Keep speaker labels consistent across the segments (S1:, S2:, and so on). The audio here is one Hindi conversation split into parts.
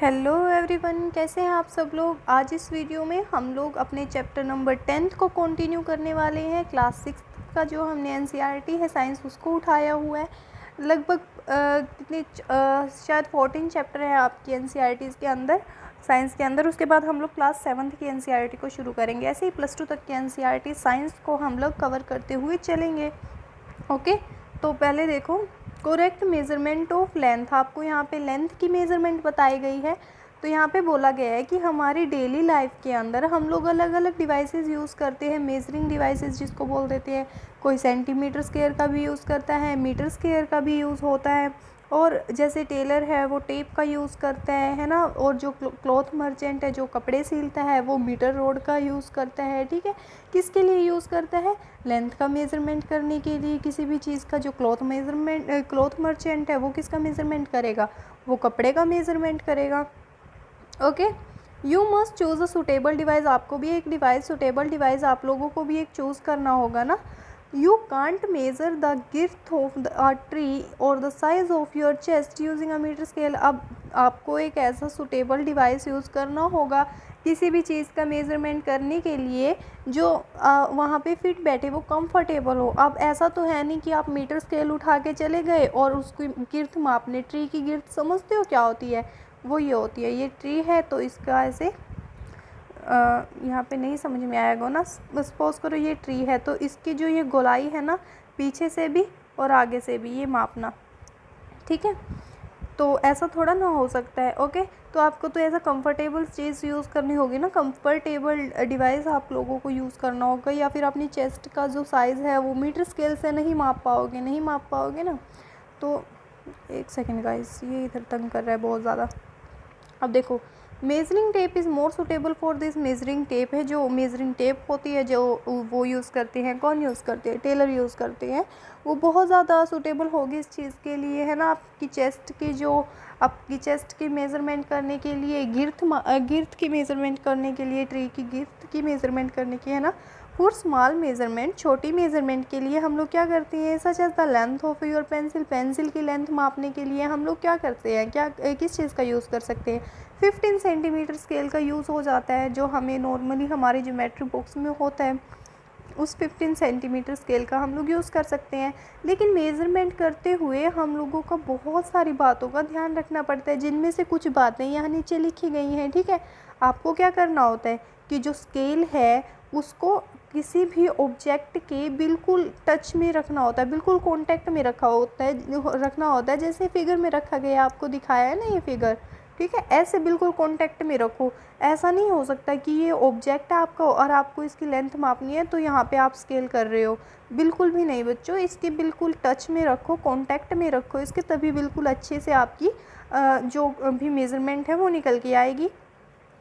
S1: हेलो एवरीवन, कैसे हैं आप सब लोग। आज इस वीडियो में हम लोग अपने चैप्टर नंबर 10 को कंटिन्यू करने वाले हैं। क्लास 6 का जो हमने एनसीईआरटी है साइंस उसको उठाया हुआ है। लगभग कितने शायद 14 चैप्टर है आपकी एनसीईआरटी के अंदर, साइंस के अंदर। उसके बाद हम लोग क्लास 7 की एनसीईआरटी को शुरू करेंगे। ऐसे ही +2 तक की एनसीईआरटी साइंस को हम लोग कवर करते हुए चलेंगे। ओके, तो पहले देखो करेक्ट मेज़रमेंट ऑफ लेंथ। आपको यहाँ पे लेंथ की मेज़रमेंट बताई गई है। तो यहाँ पे बोला गया है कि हमारी डेली लाइफ के अंदर हम लोग अलग अलग डिवाइसेस यूज़ करते हैं, मेजरिंग डिवाइसेस जिसको बोल देते हैं। कोई सेंटीमीटर स्क्वायर का भी यूज़ करता है, मीटर स्क्वायर का भी यूज़ होता है, और जैसे टेलर है वो टेप का यूज़ करता है ना। और जो क्लॉथ मर्चेंट है जो कपड़े सिलता है वो मीटर रोड का यूज़ करता है। ठीक है, किसके लिए यूज़ करता है? लेंथ का मेज़रमेंट करने के लिए। किसी भी चीज़ का जो क्लॉथ मर्चेंट है वो किसका मेज़रमेंट करेगा? वो कपड़े का मेज़रमेंट करेगा। Okay, you must choose a suitable device. आपको भी एक डिवाइस, सुटेबल डिवाइस आप लोगों को भी एक चूज़ करना होगा ना। You can't measure the girth of the tree और the size of your chest using a metre scale. अब आपको एक ऐसा सुटेबल डिवाइस यूज़ करना होगा किसी भी चीज़ का मेज़रमेंट करने के लिए जो वहाँ पे फिट बैठे, वो कंफर्टेबल हो। अब ऐसा तो है नहीं कि आप मीटर स्केल उठा के चले गए और उसकी गिर्थ मापने। ट्री की गिर्थ समझते हो क्या होती है? वो ये होती है, ये ट्री है तो इसका ऐसे यहाँ पे नहीं समझ में आएगा ना। सपोज करो ये ट्री है तो इसकी जो ये गोलाई है ना, पीछे से भी और आगे से भी ये मापना। ठीक है, तो ऐसा थोड़ा ना हो सकता है। ओके, तो आपको तो ऐसा कंफर्टेबल चीज़ यूज़ करनी होगी ना, कंफर्टेबल डिवाइस आप लोगों को यूज़ करना होगा। या फिर अपनी चेस्ट का जो साइज़ है वो मीटर स्केल से नहीं माप पाओगे ना। तो एक सेकेंड गाइस, ये इधर तंग कर रहा है बहुत ज़्यादा। अब देखो, measuring tape is more suitable for this. Measuring tape है, जो मेजरिंग टेप होती है जो वो यूज़ करते हैं, कौन यूज़ करते हैं? टेलर यूज़ करते हैं। वो बहुत ज़्यादा सुटेबल होगी इस चीज़ के लिए, है ना। आपकी चेस्ट की मेज़रमेंट करने के लिए, गिर्थ की मेज़रमेंट करने के लिए, ट्री की गिर्थ की मेज़रमेंट करने की, है ना। फॉर स्मॉल मेज़रमेंट, छोटी मेज़रमेंट के लिए हम लोग क्या करते हैं? Such as the length of your pencil. Pencil की लेंथ मापने के लिए हम लोग क्या करते हैं, किस चीज़ का यूज़ कर सकते हैं? 15 सेंटीमीटर स्केल का यूज़ हो जाता है, जो हमें नॉर्मली हमारी ज्योमेट्री बुक्स में होता है। उस 15 सेंटीमीटर स्केल का हम लोग यूज़ कर सकते हैं। लेकिन मेज़रमेंट करते हुए हम लोगों का बहुत सारी बातों का ध्यान रखना पड़ता है, जिनमें से कुछ बातें यहाँ नीचे लिखी गई हैं। ठीक है, आपको क्या करना होता है कि जो स्केल है उसको किसी भी ऑब्जेक्ट के बिल्कुल टच में रखना होता है, बिल्कुल कांटेक्ट में रखना होता है। जैसे फिगर में रखा गया, आपको दिखाया है ना ये फिगर। ठीक है, ऐसे बिल्कुल कांटेक्ट में रखो। ऐसा नहीं हो सकता कि ये ऑब्जेक्ट आपका और आपको इसकी लेंथ मापनी है तो यहाँ पे आप स्केल कर रहे हो। बिल्कुल भी नहीं बच्चों, इसके बिल्कुल टच में रखो, कांटेक्ट में रखो इसके, तभी बिल्कुल अच्छे से आपकी जो भी मेज़रमेंट है वो निकल के आएगी।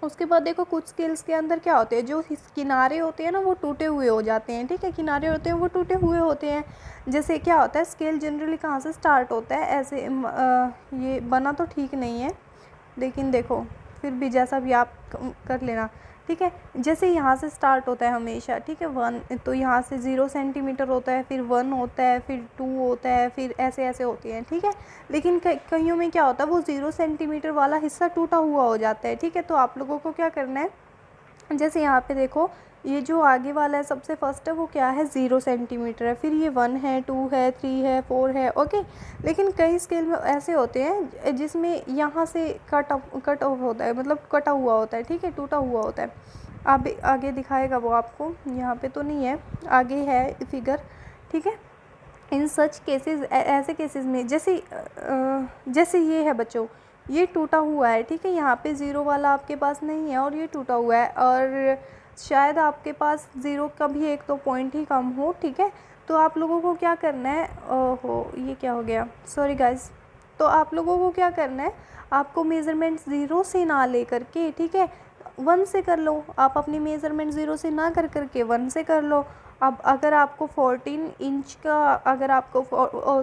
S1: उसके बाद देखो, कुछ स्केल्स के अंदर क्या होते हैं, जो किनारे होते हैं ना वो टूटे हुए हो जाते हैं। ठीक है, किनारे होते हैं वो टूटे हुए होते हैं। जैसे क्या होता है, स्केल जनरली कहाँ से स्टार्ट होता है? ऐसे ये बना तो ठीक नहीं है, लेकिन देखो फिर भी जैसा भी आप कर लेना। ठीक है, जैसे यहाँ से स्टार्ट होता है हमेशा। ठीक है, 1, तो यहाँ से 0 सेंटीमीटर होता है, फिर 1 होता है, फिर 2 होता है, फिर ऐसे ऐसे होती हैं। ठीक है, लेकिन कईयों में क्या होता है, वो 0 सेंटीमीटर वाला हिस्सा टूटा हुआ हो जाता है। ठीक है, तो आप लोगों को क्या करना है, जैसे यहाँ पे देखो, ये जो आगे वाला है सबसे फर्स्ट है वो क्या है? 0 सेंटीमीटर है। फिर ये 1 है, 2 है, 3 है, 4 है। ओके, लेकिन कई स्केल में ऐसे होते हैं जिसमें यहाँ से कट ऑफ होता है, मतलब कटा हुआ होता है। ठीक है, टूटा हुआ होता है। अब आगे दिखाएगा वो आपको, यहाँ पे तो नहीं है, आगे है फिगर। ठीक है, इन सच केसेस, ऐसे केसेस में जैसे ये है बच्चों, ये टूटा हुआ है। ठीक है, यहाँ पे 0 वाला आपके पास नहीं है और ये टूटा हुआ है, और शायद आपके पास 0 का भी 1-2 पॉइंट ही कम हो। ठीक है, तो आप लोगों को क्या करना है, ओहो ये क्या हो गया, सॉरी गाइस। तो आप लोगों को क्या करना है, आपको मेज़रमेंट 0 से ना ले करके, ठीक है, 1 से कर लो। आप अपनी मेज़रमेंट 0 से ना कर करके 1 से कर लो। अब अगर आपको 14 इंच का, अगर आपको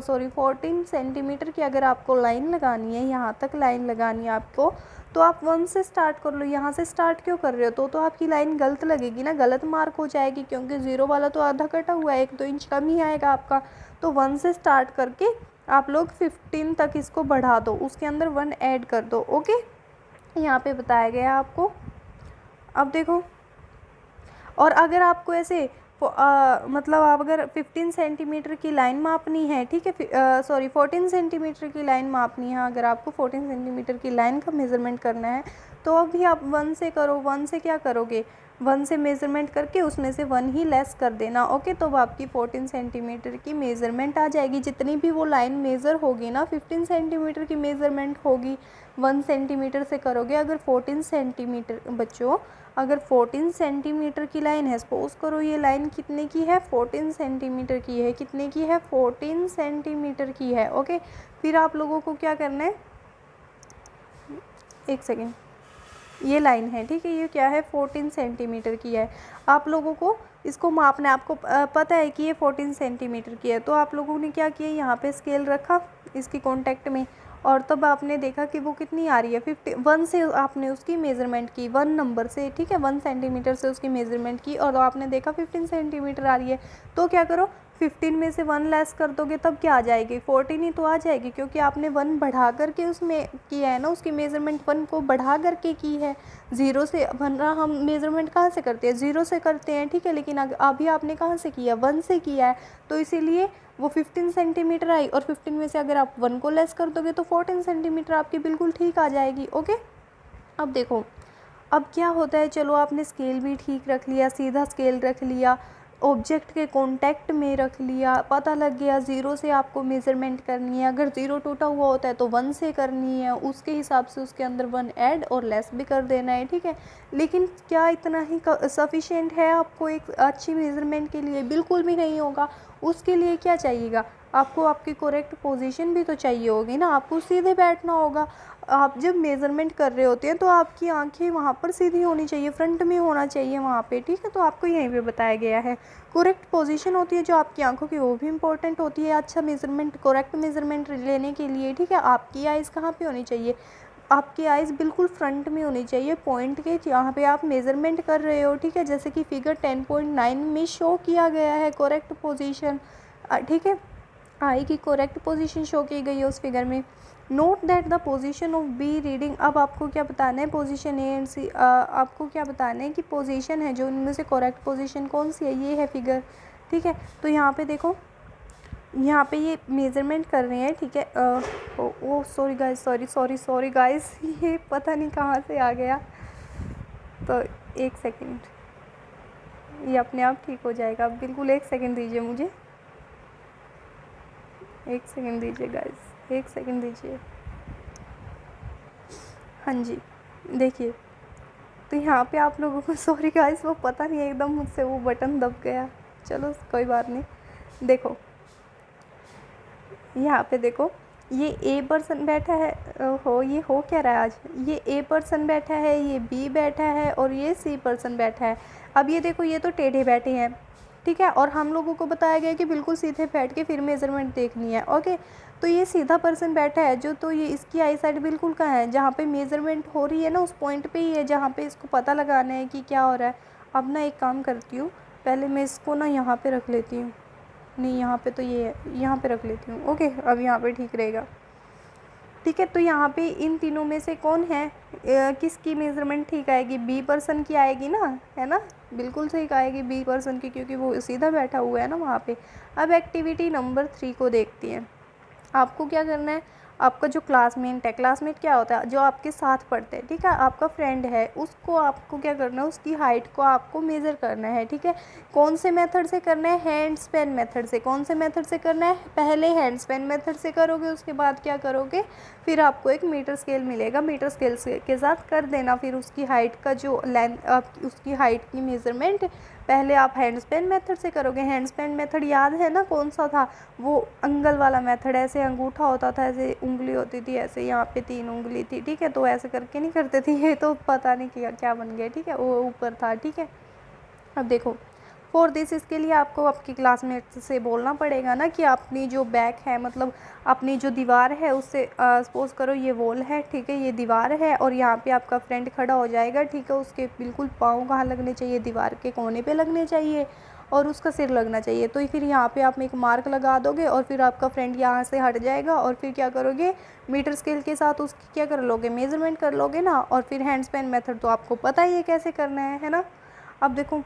S1: 14 सेंटीमीटर की अगर आपको लाइन लगानी है, यहाँ तक लाइन लगानी है आपको, तो आप 1 से स्टार्ट कर लो। यहाँ से स्टार्ट क्यों कर रहे हो? तो आपकी लाइन गलत लगेगी ना, गलत मार्क हो जाएगी, क्योंकि 0 वाला तो आधा कटा हुआ है, 1-2 इंच कम ही आएगा आपका। तो 1 से स्टार्ट करके आप लोग 15 तक इसको बढ़ा दो, उसके अंदर 1 ऐड कर दो। ओके, यहाँ पे बताया गया है आपको। अब देखो, और अगर आपको ऐसे मतलब आप अगर 15 सेंटीमीटर की लाइन मापनी है, ठीक है, सॉरी 14 सेंटीमीटर की लाइन मापनी है, अगर आपको 14 सेंटीमीटर की लाइन का मेज़रमेंट करना है तो अभी आप 1 से करो। 1 से क्या करोगे, 1 से मेज़रमेंट करके उसमें से 1 ही लेस कर देना, ओके। तो आपकी 14 सेंटीमीटर की मेज़रमेंट आ जाएगी। जितनी भी वो लाइन मेज़र होगी ना, 15 सेंटीमीटर की मेज़रमेंट होगी, 1 सेंटीमीटर से करोगे। अगर 14 सेंटीमीटर बच्चों, अगर 14 सेंटीमीटर की लाइन है, सपोज करो ये लाइन कितने की है, 14 सेंटीमीटर की है। कितने की है, 14 सेंटीमीटर की है, ओके। फिर आप लोगों को क्या करना है, एक सेकेंड, ये लाइन है, ठीक है, ये क्या है, 14 सेंटीमीटर की है। आप लोगों को इसको मापना है, आपको पता है कि ये 14 सेंटीमीटर की है। तो आप लोगों ने क्या किया, यहाँ पे स्केल रखा इसकी कॉन्टैक्ट में, और तब आपने देखा कि वो कितनी आ रही है, 1 से आपने उसकी मेज़रमेंट की, 1 नंबर से, ठीक है, 1 सेंटीमीटर से उसकी मेज़रमेंट की, और आपने देखा 15 सेंटीमीटर आ रही है। तो क्या करो, 15 में से 1 लेस कर दोगे, तब क्या आ जाएगी, 14 ही तो आ जाएगी, क्योंकि आपने 1 बढ़ा करके उसमें किया है ना, उसकी मेज़रमेंट 1 को बढ़ा करके की है। 0 से, वरना हम मेज़रमेंट कहाँ से करते हैं, 0 से करते हैं, ठीक है, लेकिन अभी आपने कहाँ से किया, 1 से किया है, तो इसीलिए वो 15 सेंटीमीटर आई, और 15 में से अगर आप 1 को लेस कर दोगे तो 14 सेंटीमीटर आपकी बिल्कुल ठीक आ जाएगी, ओके। अब देखो, अब क्या होता है, चलो आपने स्केल भी ठीक रख लिया, सीधा स्केल रख लिया, ऑब्जेक्ट के कांटेक्ट में रख लिया, पता लग गया 0 से आपको मेज़रमेंट करनी है। अगर 0 टूटा हुआ होता है तो 1 से करनी है, उसके हिसाब से उसके अंदर 1 ऐड और लेस भी कर देना है, ठीक है। लेकिन क्या इतना ही सफिशिएंट है आपको एक अच्छी मेज़रमेंट के लिए? बिल्कुल भी नहीं होगा। उसके लिए क्या चाहिएगा आपको, आपकी करेक्ट पोजीशन भी तो चाहिए होगी ना, आपको सीधे बैठना होगा। आप जब मेज़रमेंट कर रहे होते हैं तो आपकी आंखें वहाँ पर सीधी होनी चाहिए, फ्रंट में होना चाहिए वहाँ पे, ठीक है। तो आपको यहीं पे बताया गया है करेक्ट पोजीशन होती है जो आपकी आंखों की, वो भी इंपॉर्टेंट होती है अच्छा मेज़रमेंट, करेक्ट मेज़रमेंट लेने के लिए, ठीक है। आपकी आइज़ कहाँ पे होनी चाहिए, आपकी आइज़ बिल्कुल फ्रंट में होनी चाहिए, पॉइंट के जहाँ पे आप मेज़रमेंट कर रहे हो, ठीक है। जैसे कि फिगर 10.9 में शो किया गया है करेक्ट पोजीशन, ठीक है, आई की करेक्ट पोजीशन शो की गई है उस फिगर में। Note that the position of B reading, अब आपको क्या बताना है, पोजीशन ए एंड सी, आपको क्या बताना है कि पोजीशन है जो उनमें से करेक्ट पोजीशन कौन सी है, ये है फिगर, ठीक है। तो यहाँ पे देखो, यहाँ पे ये मेज़रमेंट कर रहे हैं, ठीक है। ओ सॉरी गाइस, सॉरी गाइस, ये पता नहीं कहाँ से आ गया, तो एक सेकंड, ये अपने आप ठीक हो जाएगा, बिल्कुल एक सेकंड दीजिए मुझे, एक सेकंड दीजिए गाइस, एक सेकंड दीजिए। हाँ जी, देखिए, तो यहाँ पे आप लोगों को, सॉरी गाइस, वो पता नहीं एकदम मुझसे वो बटन दब गया, चलो कोई बात नहीं। देखो यहाँ पे देखो, ये ए पर्सन बैठा है, ये हो क्या रहा है आज, ये ए पर्सन बैठा है, ये बी बैठा है, और ये सी पर्सन बैठा है। अब ये देखो, ये तो टेढ़े बैठे हैं, ठीक है, और हम लोगों को बताया गया कि बिल्कुल सीधे बैठ के फिर मेज़रमेंट देखनी है, ओके। तो ये सीधा पर्सन बैठा है जो, तो ये इसकी आई साइड बिल्कुल कहाँ है, जहाँ पे मेज़रमेंट हो रही है ना, उस पॉइंट पे ही है जहाँ पे इसको पता लगाना है कि क्या हो रहा है। अब ना एक काम करती हूँ, पहले मैं इसको ना यहाँ पे रख लेती हूँ, नहीं यहाँ पे तो ये है, यहाँ पे रख लेती हूँ, ओके। अब यहाँ पे ठीक रहेगा, ठीक है। तो यहाँ पे इन तीनों में से कौन है, किसकी मेज़रमेंट ठीक आएगी, बी पर्सन की आएगी ना, है ना, बिल्कुल ठीक आएगी बी पर्सन की, क्योंकि वो सीधा बैठा हुआ है ना वहाँ पे। अब एक्टिविटी नंबर 3 को देखती हैं। आपको क्या करना है, आपका जो क्लासमेट है, क्लासमेट क्या होता है, जो आपके साथ पढ़ते हैं, ठीक है, आपका फ्रेंड है, उसको आपको क्या करना है, उसकी हाइट को आपको मेज़र करना है, ठीक है। कौन से मेथड से करना है, हैंड स्पेन मेथड से। कौन से मेथड से करना है, पहले हैंड स्पेन मेथड से करोगे, उसके बाद क्या करोगे, फिर आपको एक मीटर स्केल मिलेगा, मीटर स्केल के साथ कर देना फिर उसकी हाइट का जो लेंथ, उसकी हाइट की मेज़रमेंट पहले आप हैंड स्पेन मेथड से करोगे। हैंड स्पेन मेथड याद है ना कौन सा था, वो अंगल वाला मेथड, ऐसे अंगूठा होता था, ऐसे उंगली होती थी, ऐसे यहाँ पे 3 उंगली थी, ठीक है, तो ऐसे करके नहीं करते थे, ये तो पता नहीं क्या क्या बन गया, ठीक है, वो ऊपर था, ठीक है। अब देखो, फॉर दिस, इसके लिए आपको आपकी क्लासमेट से बोलना पड़ेगा ना कि अपनी जो बैक है, मतलब अपनी जो दीवार है उससे, सपोज करो ये वॉल है, ठीक है, ये दीवार है, और यहाँ पे आपका फ्रेंड खड़ा हो जाएगा, ठीक है, उसके बिल्कुल पाँव कहाँ लगने चाहिए, दीवार के कोने पे लगने चाहिए, और उसका सिर लगना चाहिए। तो फिर यहाँ पे आप एक मार्क लगा दोगे और फिर आपका फ्रेंड यहाँ से हट जाएगा और फिर क्या करोगे, मीटर स्केल के साथ उसकी क्या कर लोगे, मेज़रमेंट कर लोगे ना। और फिर हैंड स्पैन मेथड तो आपको पता ही है कैसे करना है ना। अब देखो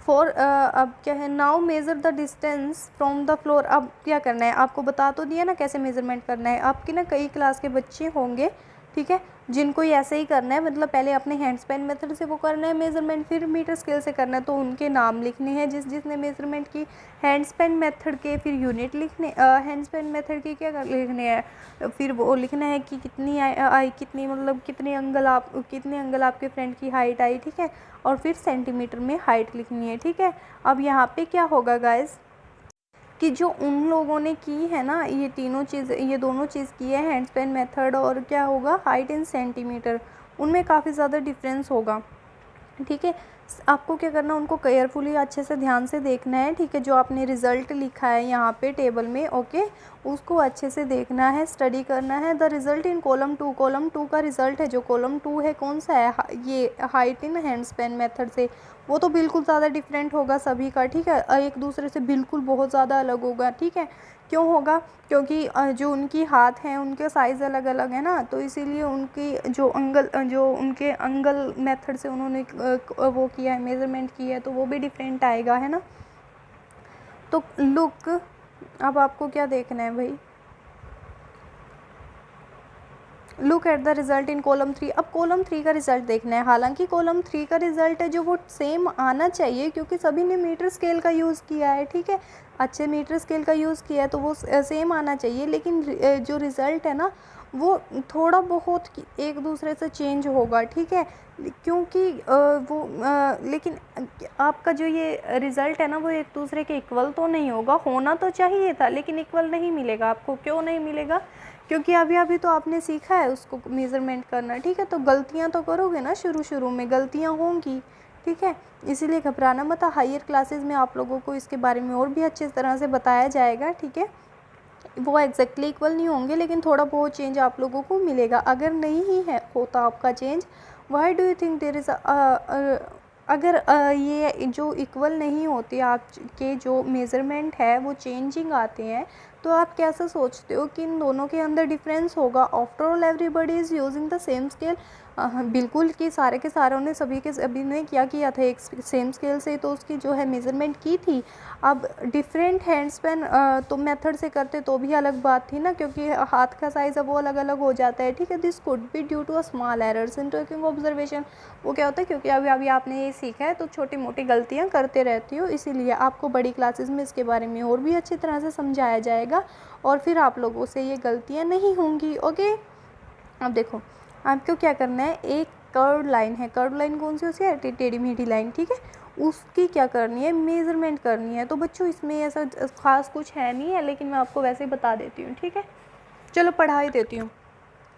S1: अब क्या है, now measure the distance from the floor. अब क्या करना है, आपको बता तो दिया ना कैसे मेज़रमेंट करना है। आपकी ना कई क्लास के बच्चे होंगे, ठीक है, जिनको ये ऐसे ही करना है, मतलब पहले अपने हैंड स्पैन मेथड से वो करना है मेज़रमेंट, फिर मीटर स्केल से करना है। तो उनके नाम लिखने हैं जिसने मेज़रमेंट की हैंड स्पैन मेथड के, फिर यूनिट लिखने, हैंड स्पैन मेथड के क्या लिखने हैं, फिर वो लिखना है कि कितनी आई कितनी, मतलब कितने अंगल आपके फ्रेंड की हाइट आई, ठीक है, और फिर सेंटीमीटर में हाइट लिखनी है, ठीक है। अब यहाँ पे क्या होगा गाइस कि जो उन लोगों ने की है ना ये तीनों चीज़, ये दोनों चीज़ की है, हैंड स्पैन मेथड और क्या होगा, हाइट इन सेंटीमीटर, उनमें काफ़ी ज़्यादा डिफरेंस होगा, ठीक है। आपको क्या करना, उनको केयरफुली अच्छे से ध्यान से देखना है, ठीक है। जो आपने रिज़ल्ट लिखा है यहाँ पे टेबल में, ओके, उसको अच्छे से देखना है, स्टडी करना है। The result in column 2, column 2 का रिज़ल्ट है, जो कॉलम 2 है कौन सा है, ये height in hand span method से, वो तो बिल्कुल ज़्यादा डिफरेंट होगा सभी का, ठीक है, एक दूसरे से बिल्कुल बहुत ज़्यादा अलग होगा, ठीक है। क्यों होगा, क्योंकि जो उनकी हाथ हैं उनके साइज़ अलग अलग है ना, तो इसीलिए उनकी जो उनके अंगल मेथड से उन्होंने वो किया है, मेज़रमेंट की है, तो वो भी डिफरेंट आएगा, है ना। तो लुक, अब आपको क्या देखना है भाई, look at the result in column 3। अब कॉलम 3 का रिज़ल्ट देखना है। हालांकि कॉलम 3 का रिज़ल्ट है जो वो सेम आना चाहिए, क्योंकि सभी ने मीटर स्केल का यूज़ किया है, ठीक है, अच्छे मीटर स्केल का यूज़ किया है, तो वो सेम आना चाहिए। लेकिन जो रिज़ल्ट है ना वो थोड़ा बहुत एक दूसरे से चेंज होगा, ठीक है, क्योंकि लेकिन आपका जो ये रिज़ल्ट है ना वो एक दूसरे के इक्वल तो नहीं होगा, होना तो चाहिए था लेकिन इक्वल नहीं मिलेगा आपको। क्यों नहीं मिलेगा, क्योंकि अभी तो आपने सीखा है उसको मेज़रमेंट करना, ठीक है, तो गलतियाँ तो करोगे ना, शुरू में गलतियाँ होंगी, ठीक है, इसीलिए घबराना मत। हायर क्लासेस में आप लोगों को इसके बारे में और भी अच्छी तरह से बताया जाएगा, ठीक है। वो एग्जैक्टली इक्वल नहीं होंगे लेकिन थोड़ा बहुत चेंज आप लोगों को मिलेगा। अगर नहीं ही है होता आपका change, why do you think there is अगर ये जो इक्वल नहीं होती आपके जो मेज़रमेंट है वो चेंजिंग आते हैं, तो आप कैसे सोचते हो कि इन दोनों के अंदर डिफरेंस होगा। After all everybody is using the same scale. बिल्कुल कि सारे के सारों ने सभी ने क्या किया था, एक सेम स्केल से तो उसकी जो है मेज़रमेंट की थी। अब डिफरेंट हैंड स्पैन तो मेथड से करते तो भी अलग बात थी ना, क्योंकि हाथ का साइज़ अब वो अलग अलग हो जाता है, ठीक है। This could be due to a small errors in taking observation. वो क्या होता है, क्योंकि अभी आपने ये सीखा है तो छोटी मोटी गलतियाँ करते रहती हो, इसीलिए आपको बड़ी क्लासेस में इसके बारे में और भी अच्छी तरह से समझाया जाएगा और फिर आप लोगों से ये गलतियाँ नहीं होंगी, ओके। अब देखो आपको क्या करना है, एक कर्व लाइन है, कर्व लाइन कौन सी होती है, टेढ़ी मेढ़ी लाइन, ठीक है, उसकी क्या करनी है, मेज़रमेंट करनी है। तो बच्चों इसमें ऐसा खास कुछ है नहीं है, लेकिन मैं आपको वैसे ही बता देती हूँ, ठीक है। चलो पढ़ा ही देती हूँ।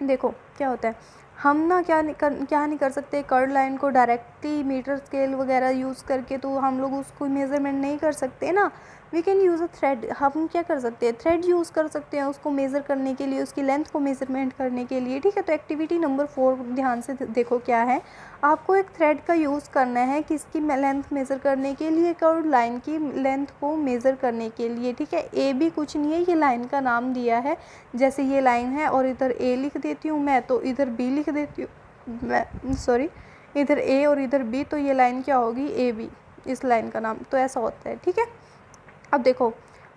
S1: देखो क्या होता है, हम ना क्या नहीं कर सकते, कर्व लाइन को डायरेक्टली मीटर स्केल वगैरह यूज़ करके तो हम लोग उसको मेज़रमेंट नहीं कर सकते ना। We can use a thread. हम क्या कर सकते हैं, थ्रेड यूज़ कर सकते हैं उसको मेज़र करने के लिए, उसकी लेंथ को मेज़रमेंट करने के लिए, ठीक है। तो एक्टिविटी नंबर 4 ध्यान से देखो क्या है, आपको एक थ्रेड का यूज़ करना है किसकी लेंथ मेज़र करने के लिए, कर्व लाइन की लेंथ को मेज़र करने के लिए, ठीक है। ए भी कुछ नहीं है, ये लाइन का नाम दिया है। जैसे ये लाइन है और इधर ए लिख देती हूँ मैं, तो इधर बी लिख देती हूँ मैं, सॉरी, इधर ए और इधर बी, तो ये लाइन क्या होगी, ए बी, इस लाइन का नाम। तो ऐसा होता है, ठीक है। अब देखो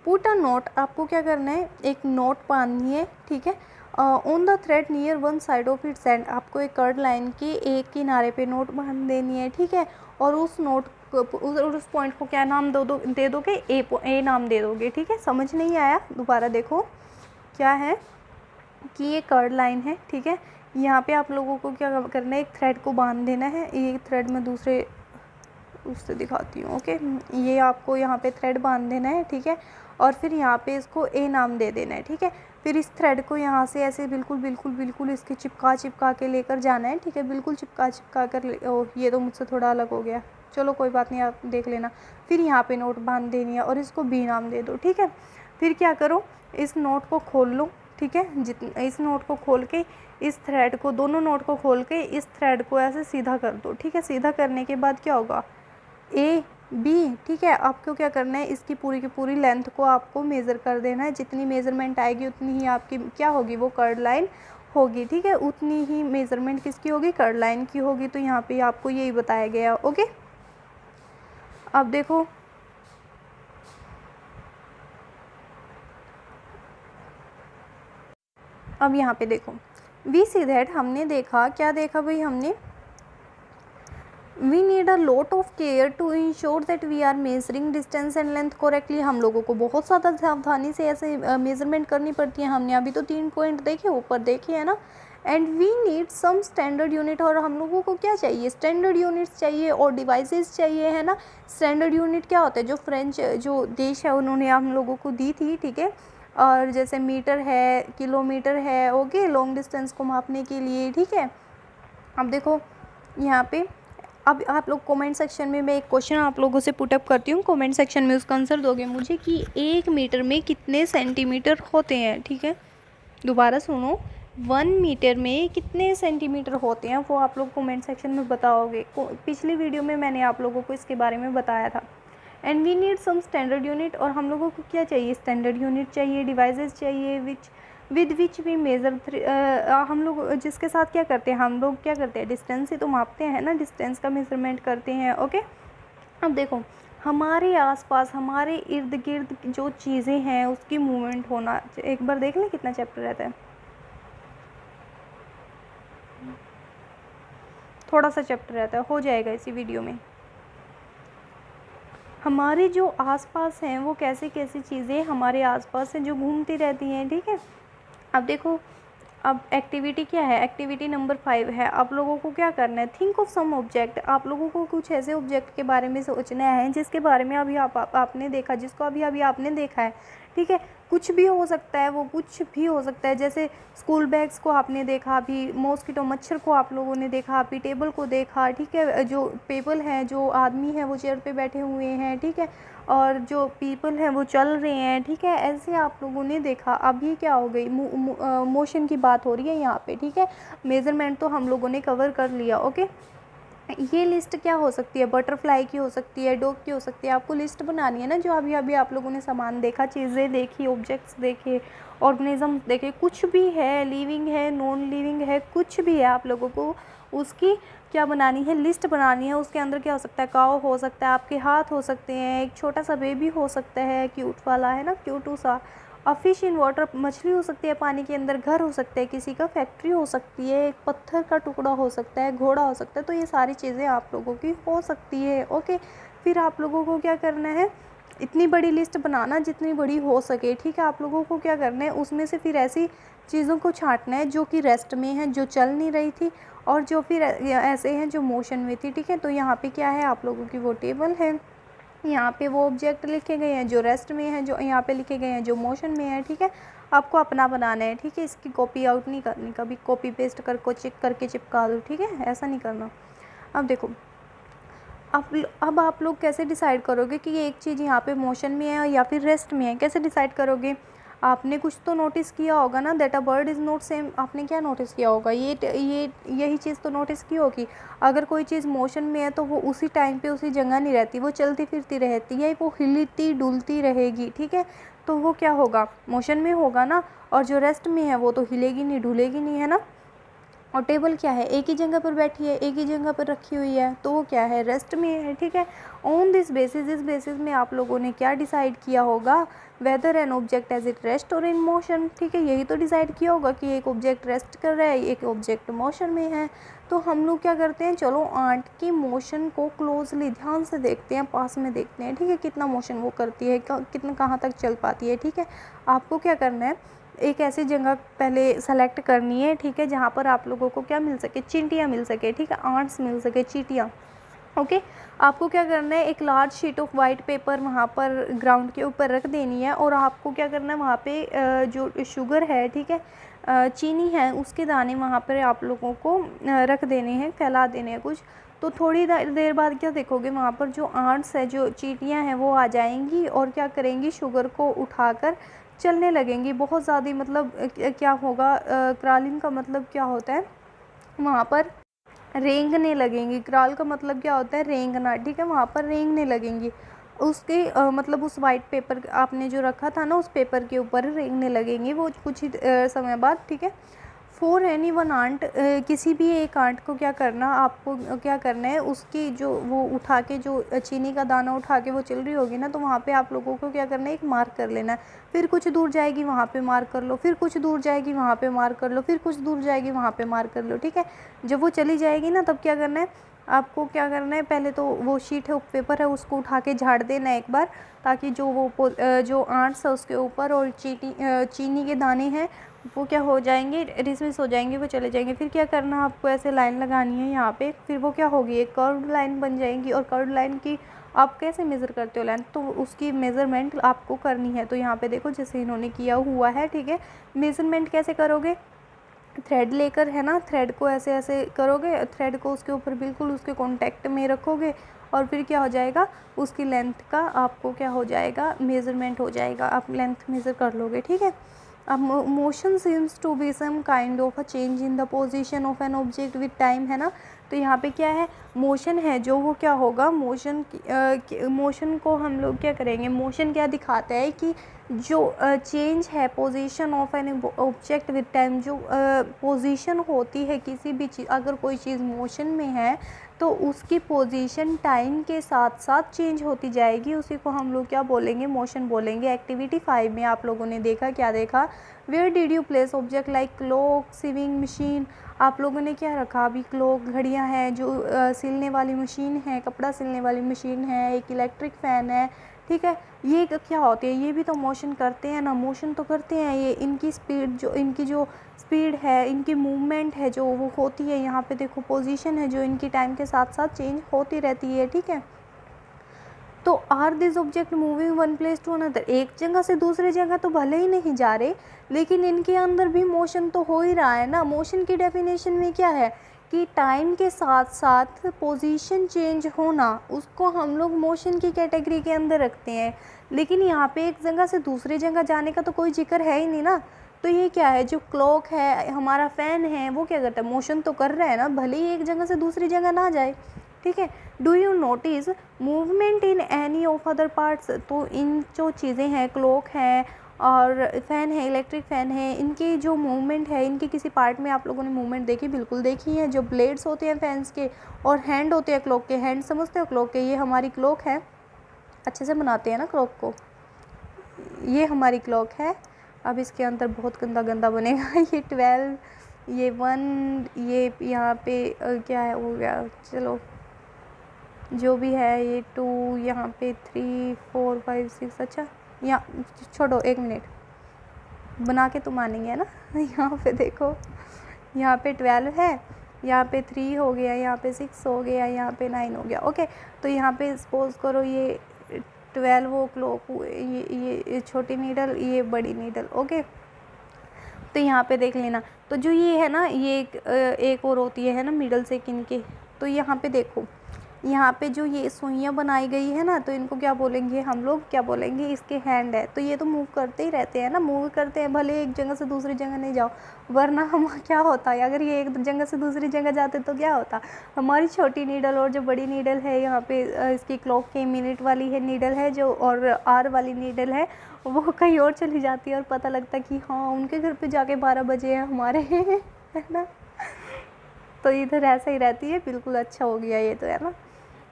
S1: पुट अ नोट, आपको क्या करना है, एक नोट बांधनी है, ठीक है, on the thread near one side of its and. आपको एक कर्व लाइन के एक किनारे पे नोट बांध देनी है, ठीक है, और उस नोट उस पॉइंट को क्या नाम दे दोगे, ए नाम दे दोगे, ठीक है। समझ नहीं आया, दोबारा देखो क्या है कि ये कर्व लाइन है, ठीक है, यहाँ पे आप लोगों को क्या करना है, एक थ्रेड को बांध देना है, एक थ्रेड में दूसरे उससे दिखाती हूँ, ओके। ये आपको यहाँ पे थ्रेड बांध देना है, ठीक है, और फिर यहाँ पे इसको ए नाम दे देना है, ठीक है। फिर इस थ्रेड को यहाँ से ऐसे बिल्कुल इसके चिपका के लेकर जाना है, ठीक है, बिल्कुल चिपका कर ये तो मुझसे थोड़ा अलग हो गया, चलो कोई बात नहीं, आप देख लेना। फिर यहाँ पे नोट बांध देनी है और इसको बी नाम दे दो, ठीक है। फिर क्या करो, इस नोट को खोल लो, ठीक है, इस नोट को खोल के इस थ्रेड को, दोनों नोट को खोल के इस थ्रेड को ऐसे सीधा कर दो, ठीक है। सीधा करने के बाद क्या होगा, ए बी, ठीक है। आपको क्या करना है, इसकी पूरी की पूरी लेंथ को आपको मेज़र कर देना है। जितनी मेज़रमेंट आएगी उतनी ही आपकी क्या होगी, वो कर्ड लाइन होगी, ठीक है। उतनी ही मेज़रमेंट किसकी होगी, कर्ड लाइन की होगी। तो यहाँ पे आपको यही बताया गया, ओके। अब देखो, अब यहाँ पे देखो, वी सी दैट, हमने देखा, क्या देखा भाई हमने, we need a lot of care to ensure that we are measuring distance and length correctly. हम लोगों को बहुत ज़्यादा सावधानी से ऐसे मेजरमेंट करनी पड़ती है। हमने अभी तो 3 पॉइंट देखे, ऊपर देखे है ना। And we need some standard unit, और हम लोगों को क्या चाहिए, स्टैंडर्ड यूनिट्स चाहिए और डिवाइसेस चाहिए, है ना। स्टैंडर्ड यूनिट क्या होता है, जो फ्रेंच जो देश है उन्होंने हम लोगों को दी थी, ठीक है। और जैसे मीटर है, किलोमीटर है, ओके, लॉन्ग डिस्टेंस को मापने के लिए, ठीक है। अब देखो यहाँ पे, अब आप लोग कमेंट सेक्शन में, मैं एक क्वेश्चन आप लोगों से पुटअप करती हूँ, कमेंट सेक्शन में उसका आंसर दोगे मुझे कि 1 मीटर में कितने सेंटीमीटर होते हैं, ठीक है। दोबारा सुनो, 1 मीटर में कितने सेंटीमीटर होते हैं, वो आप लोग कमेंट सेक्शन में बताओगे। पिछली वीडियो में मैंने आप लोगों को इसके बारे में बताया था। And we need some standard unit, और हम लोगों को क्या चाहिए, स्टैंडर्ड यूनिट चाहिए, डिवाइसेस चाहिए, विद विच वी मेज़र, हम लोग जिसके साथ क्या करते हैं, हम लोग क्या करते हैं, डिस्टेंस ही तो मापते हैं ना, डिस्टेंस का मेजरमेंट करते हैं, ओके। अब देखो, हमारे आसपास, हमारे इर्द गिर्द जो चीज़ें हैं उसकी मूवमेंट होना, एक बार देख लें कितना चैप्टर रहता है, थोड़ा सा चैप्टर रहता है, हो जाएगा इसी वीडियो में। हमारे जो आसपास हैं वो कैसी कैसी चीज़ें हमारे आसपास हैं जो घूमती रहती हैं, ठीक है। अब देखो, अब एक्टिविटी क्या है, एक्टिविटी नंबर 5 है। आप लोगों को क्या करना है, थिंक ऑफ सम ऑब्जेक्ट। आप लोगों को कुछ ऐसे ऑब्जेक्ट के बारे में सोचना है जिसके बारे में अभी आपने देखा, जिसको अभी आपने देखा है, ठीक है। कुछ भी हो सकता है, वो कुछ भी हो सकता है। जैसे स्कूल बैग्स को आपने देखा, अभी मॉस्किटो मच्छर को आप लोगों ने देखा, अभी टेबल को देखा, ठीक है। जो पीपल हैं, जो आदमी हैं वो चेयर पे बैठे हुए हैं, ठीक है। और जो पीपल हैं वो चल रहे हैं, ठीक है। ऐसे आप लोगों ने देखा। अब ये क्या हो गई, मोशन की बात हो रही है यहाँ पे, ठीक है। मेज़रमेंट तो हम लोगों ने कवर कर लिया, ओके। ये लिस्ट क्या हो सकती है, बटरफ्लाई की हो सकती है, डॉग की हो सकती है। आपको लिस्ट बनानी है ना, जो अभी आप लोगों ने सामान देखा, चीज़ें देखी, ऑब्जेक्ट्स देखे, ऑर्गेनिज्म देखे, कुछ भी है, लिविंग है, नॉन लिविंग है, कुछ भी है, आप लोगों को उसकी क्या बनानी है, लिस्ट बनानी है। उसके अंदर क्या हो सकता है, काऊ हो सकता है, आपके हाथ हो सकते हैं, एक छोटा सा बेबी हो सकता है, क्यूट वाला, है ना, क्यूटू सा। और फिश इन वाटर, मछली हो सकती है पानी के अंदर, घर हो सकता है किसी का, फैक्ट्री हो सकती है, एक पत्थर का टुकड़ा हो सकता है, घोड़ा हो सकता है। तो ये सारी चीज़ें आप लोगों की हो सकती है, ओके। फिर आप लोगों को क्या करना है, इतनी बड़ी लिस्ट बनाना जितनी बड़ी हो सके, ठीक है। आप लोगों को क्या करना है, उसमें से फिर ऐसी चीज़ों को छांटना है जो कि रेस्ट में है, जो चल नहीं रही थी, और जो फिर ऐसे हैं जो मोशन में थी, ठीक है। तो यहाँ पे क्या है, आप लोगों की वो टेबल है, यहाँ पे वो ऑब्जेक्ट लिखे गए हैं जो रेस्ट में हैं, जो यहाँ पे लिखे गए हैं जो मोशन में है, ठीक है। आपको अपना बनाना है, ठीक है। इसकी कॉपी आउट नहीं करनी, कभी कॉपी पेस्ट करके चेक करके चिपका दो, ठीक है, ऐसा नहीं करना। अब देखो, अब आप लोग कैसे डिसाइड करोगे कि ये एक चीज़ यहाँ पे मोशन में है या फिर रेस्ट में है, कैसे डिसाइड करोगे। आपने कुछ तो नोटिस किया होगा ना, that a bird is not same. आपने क्या नोटिस किया होगा, यही चीज़ तो नोटिस की होगी। अगर कोई चीज़ मोशन में है तो वो उसी टाइम पे उसी जगह नहीं रहती, वो चलती फिरती रहती है, वो हिलती डुलती रहेगी, ठीक है। तो वो क्या होगा, मोशन में होगा ना। और जो रेस्ट में है वो तो हिलेगी नहीं, डुलेगी नहीं, है ना। और टेबल क्या है, एक ही जगह पर बैठी है, एक ही जगह पर रखी हुई है, तो वो क्या है, रेस्ट में है, ठीक है। ऑन दिस बेसिस, इस बेसिस में आप लोगों ने क्या डिसाइड किया होगा, whether an object as it rest और इन मोशन, ठीक है। यही तो डिसाइड किया होगा कि एक ऑब्जेक्ट रेस्ट कर रहा है, एक ऑब्जेक्ट मोशन में है। तो हम लोग क्या करते हैं, चलो आंट की मोशन को क्लोजली ध्यान से देखते हैं, पास में देखते हैं, ठीक है, कितना मोशन वो करती है, कितना कहाँ तक चल पाती है, ठीक है। आपको क्या करना है, एक ऐसी जगह पहले सेलेक्ट करनी है, ठीक है, जहाँ पर आप लोगों को क्या मिल सके, चींटियाँ मिल सके, ठीक है, आंट्स मिल सके, चींटियाँ, ओके। आपको क्या करना है, एक large sheet of white paper वहाँ पर ग्राउंड के ऊपर रख देनी है। और आपको क्या करना है, वहाँ पे जो शुगर है, ठीक है, चीनी है, उसके दाने वहाँ पर आप लोगों को रख देने हैं, फैला देने हैं कुछ। तो थोड़ी देर बाद क्या देखोगे, वहाँ पर जो आंट्स है, जो चींटियाँ हैं, वो आ जाएंगी और क्या करेंगी, शुगर को उठाकर चलने लगेंगी बहुत ज़्यादा। मतलब क्या होगा, क्रालिंग का मतलब क्या होता है, वहाँ पर रेंगने लगेंगी। क्रॉल का मतलब क्या होता है, रेंगना, ठीक है, वहाँ पर रेंगने लगेंगी। उसके मतलब उस वाइट पेपर आपने जो रखा था ना, उस पेपर के ऊपर रेंगने लगेंगी वो कुछ ही समय बाद, ठीक है। फॉर एनी वन आंट, किसी भी एक आंट को क्या करना, आपको क्या करना है, उसकी जो वो उठा के, जो चीनी का दाना उठा के वो चल रही होगी ना, तो वहाँ पे आप लोगों को क्या करना है, एक मार्क कर लेना है। फिर कुछ दूर जाएगी वहाँ पे मार्क कर लो, फिर कुछ दूर जाएगी वहाँ पे मार्क कर लो, फिर कुछ दूर जाएगी वहाँ पे मार्क कर लो, ठीक है। जब वो चली जाएगी ना, तब क्या करना है आपको, क्या करना है, पहले तो वो शीट है, पेपर है, उसको उठा के झाड़ देना है एक बार, ताकि जो वो जो आंट्स है उसके ऊपर और चीनी के दाने हैं वो क्या हो जाएंगे, डिसमिस हो जाएंगे, वो चले जाएंगे। फिर क्या करना, आपको ऐसे लाइन लगानी है यहाँ पे, फिर वो क्या होगी, एक कर्व्ड लाइन बन जाएंगी। और कर्व्ड लाइन की आप कैसे मेज़र करते हो लेंथ, तो उसकी मेज़रमेंट आपको करनी है। तो यहाँ पे देखो जैसे इन्होंने किया हुआ है, ठीक है। मेज़रमेंट कैसे करोगे, थ्रेड लेकर, है ना, थ्रेड को ऐसे ऐसे करोगे, थ्रेड को उसके ऊपर बिल्कुल उसके कांटेक्ट में रखोगे, और फिर क्या हो जाएगा, उसकी लेंथ का आपको क्या हो जाएगा, मेज़रमेंट हो जाएगा, आप लेंथ मेज़र कर लोगे, ठीक है। अब motion seems to be some kind of a change in the position of an object with time, है ना। तो यहाँ पे क्या है, मोशन है जो, वो क्या होगा, मोशन को हम लोग क्या करेंगे, मोशन क्या दिखाता है कि जो चेंज है position of an object with time, जो पोजीशन होती है किसी भी चीज़, अगर कोई चीज़ मोशन में है तो उसकी पोजीशन टाइम के साथ साथ चेंज होती जाएगी, उसी को हम लोग क्या बोलेंगे, मोशन बोलेंगे। एक्टिविटी 5 में आप लोगों ने देखा, क्या देखा, where did you place object like clock, sewing machine, आप लोगों ने क्या रखा, अभी क्लॉक, घड़ियां हैं, जो सिलने वाली मशीन है, कपड़ा सिलने वाली मशीन है, एक इलेक्ट्रिक फ़ैन है, ठीक है। ये क्या होती है, ये भी तो मोशन करते हैं ना, मोशन तो करते हैं ये, इनकी स्पीड, जो इनकी जो स्पीड है, इनकी मूवमेंट है जो वो होती है, यहाँ पे देखो पोजीशन है जो इनकी टाइम के साथ साथ चेंज होती रहती है, ठीक है। तो are this object moving one place to another, एक जगह से दूसरी जगह तो भले ही नहीं जा रहे, लेकिन इनके अंदर भी मोशन तो हो ही रहा है ना। मोशन की डेफिनेशन में क्या है कि टाइम के साथ साथ पोजीशन चेंज होना, उसको हम लोग मोशन की कैटेगरी के अंदर रखते हैं। लेकिन यहाँ पे एक जगह से दूसरी जगह जाने का तो कोई जिक्र है ही नहीं ना। तो ये क्या है, जो क्लॉक है, हमारा फ़ैन है, वो क्या करता है, मोशन तो कर रहा है ना, भले ही एक जगह से दूसरी जगह ना जाए, ठीक है। Do you notice movement in any of other parts, तो इन जो चीज़ें हैं, क्लॉक है और फ़ैन है, इलेक्ट्रिक फ़ैन है, इनकी जो मूवमेंट है, इनके किसी पार्ट में आप लोगों ने मूवमेंट देखी, बिल्कुल देखी है। जो ब्लेड्स होते हैं फैंस के और हैंड होते हैं क्लॉक के, हैंड समझते हो क्लॉक के, ये हमारी क्लॉक है, अच्छे से बनाते हैं ना क्लॉक को, ये हमारी क्लॉक है। अब इसके अंदर बहुत गंदा गंदा बनेगा ये 12, ये 1, ये यहाँ पे क्या है, हो गया, चलो जो भी है, ये 2, यहाँ पे 3, 4, 5, 6, अच्छा यहाँ छोड़ो, 1 मिनट बना के तो मानेंगे, है ना यहाँ पे देखो, यहाँ पे 12 है, यहाँ पे 3 हो गया, यहाँ पे 6 हो गया, यहाँ पे 9 हो गया, ओके। तो यहाँ पे सपोज करो ये 12 हो क्लॉक, ये छोटी नीडल, ये बड़ी नीडल, ओके। तो यहाँ पे देख लेना, तो जो ये है ना, ये एक और होती है ना मिडल से किन के, तो यहाँ पे देखो, यहाँ पे जो ये सुइयाँ बनाई गई है ना, तो इनको क्या बोलेंगे हम लोग, क्या बोलेंगे, इसके हैंड है। तो ये तो मूव करते ही रहते हैं ना, मूव करते हैं, भले एक जगह से दूसरी जगह नहीं जाओ, वरना हम क्या होता है, अगर ये एक जगह से दूसरी जगह जाते तो क्या होता, हमारी छोटी नीडल और जो बड़ी नीडल है, यहाँ पे इसकी क्लॉक के मिनट वाली है नीडल है जो, और आर वाली नीडल है, वो कहीं और चली जाती है और पता लगता है कि हाँ उनके घर पे जाके 12 बजे हैं हमारे है ना। तो इधर ऐसा ही रहती है, बिल्कुल अच्छा हो गया ये तो, है ना।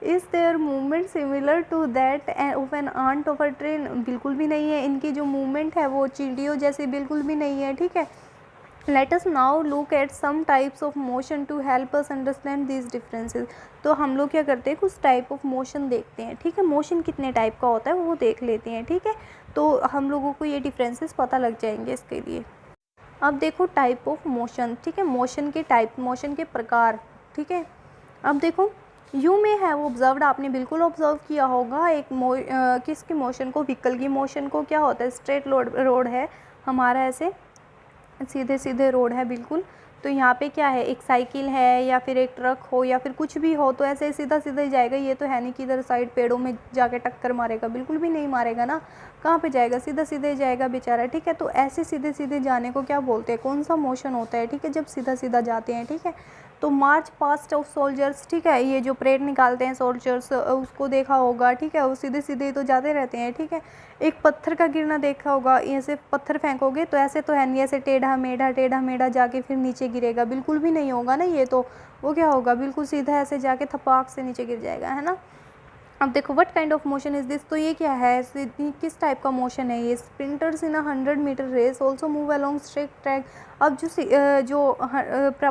S1: Is there movement similar to that of an ant of a train, बिल्कुल भी नहीं है, इनकी जो मूवमेंट है वो चींटियों जैसी बिल्कुल भी नहीं है, ठीक है। Let us now look at some types of motion to help us understand this differences. तो हम लोग क्या करते हैं, कुछ टाइप ऑफ मोशन देखते हैं, ठीक है। मोशन कितने टाइप का होता है वो देख लेते हैं, ठीक है। तो हम लोगों को ये डिफरेंसेस पता लग जाएंगे इसके लिए। अब देखो टाइप ऑफ मोशन, ठीक है, मोशन के टाइप, मोशन के प्रकार, ठीक है। अब देखो, यू में है वो ऑब्जर्व्ड, आपने बिल्कुल ऑब्जर्व किया होगा एक किसकी मोशन को, व्हीकल की मोशन को। क्या होता है, स्ट्रेट रोड है हमारा, ऐसे सीधे सीधे रोड है बिल्कुल। तो यहाँ पे क्या है, एक साइकिल है या फिर एक ट्रक हो या फिर कुछ भी हो, तो ऐसे सीधा सीधा ही जाएगा। ये तो है नहीं कि इधर साइड पेड़ों में जाके टक्कर मारेगा, बिल्कुल भी नहीं मारेगा ना, कहाँ पे जाएगा, सीधा सीधे ही जाएगा बेचारा, ठीक है। तो ऐसे सीधे सीधे जाने को क्या बोलते हैं, कौन सा मोशन होता है, ठीक है, जब सीधा सीधा जाते हैं, ठीक है। तो मार्च पास्ट ऑफ सोल्जर्स, ठीक है, ये जो परेड निकालते हैं सोल्जर्स, उसको देखा होगा, ठीक है, वो सीधे सीधे तो जाते रहते हैं, ठीक है। एक पत्थर का गिरना देखा होगा, ऐसे पत्थर फेंकोगे तो ऐसे तो है नहीं, ऐसे टेढ़ा मेढ़ा जाके फिर नीचे गिरेगा, बिल्कुल भी नहीं होगा ना ये तो। वो क्या होगा, बिल्कुल सीधा ऐसे जाके थपाक से नीचे गिर जाएगा, है ना। अब देखो what kind of motion is this, तो ये क्या है, किस टाइप का मोशन है ये। Sprinters in 100 metre race also move along straight track. अब जो